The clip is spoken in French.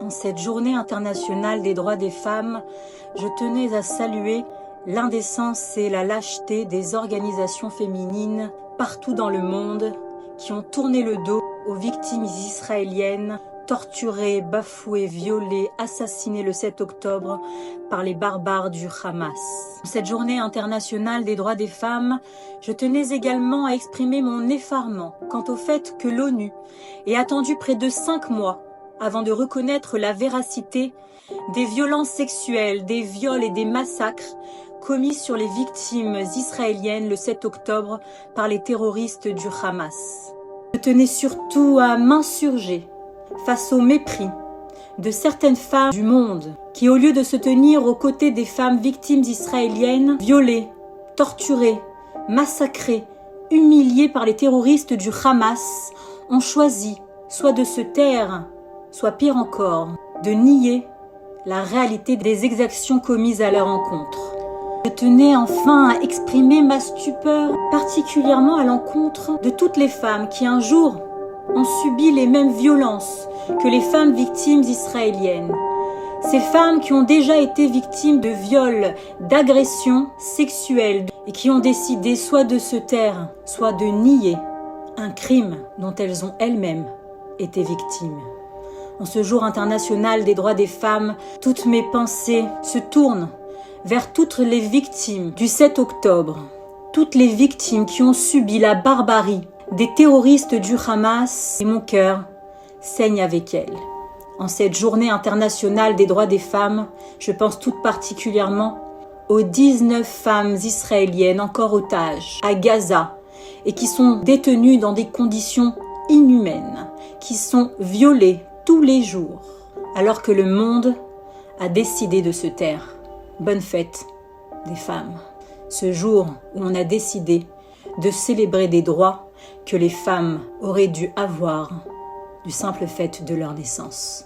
En cette journée internationale des droits des femmes, je tenais à saluer l'indécence et la lâcheté des organisations féminines partout dans le monde qui ont tourné le dos aux victimes israéliennes torturées, bafouées, violées, assassinées le 7 octobre par les barbares du Hamas. En cette journée internationale des droits des femmes, je tenais également à exprimer mon effarement quant au fait que l'ONU ait attendu près de 5 mois avant de reconnaître la véracité des violences sexuelles, des viols et des massacres commis sur les victimes israéliennes le 7 octobre par les terroristes du Hamas. Je tenais surtout à m'insurger face au mépris de certaines femmes du monde qui, au lieu de se tenir aux côtés des femmes victimes israéliennes, violées, torturées, massacrées, humiliées par les terroristes du Hamas, ont choisi soit de se taire, soit pire encore, de nier la réalité des exactions commises à leur encontre. Je tenais enfin à exprimer ma stupeur, particulièrement à l'encontre de toutes les femmes qui un jour ont subi les mêmes violences que les femmes victimes israéliennes. Ces femmes qui ont déjà été victimes de viols, d'agressions sexuelles et qui ont décidé soit de se taire, soit de nier un crime dont elles ont elles-mêmes été victimes. En ce jour international des droits des femmes, toutes mes pensées se tournent vers toutes les victimes du 7 octobre, toutes les victimes qui ont subi la barbarie des terroristes du Hamas, et mon cœur saigne avec elles. En cette journée internationale des droits des femmes, je pense tout particulièrement aux 19 femmes israéliennes encore otages à Gaza et qui sont détenues dans des conditions inhumaines, qui sont violées tous les jours, alors que le monde a décidé de se taire. Bonne fête des femmes, ce jour où on a décidé de célébrer des droits que les femmes auraient dû avoir du simple fait de leur naissance.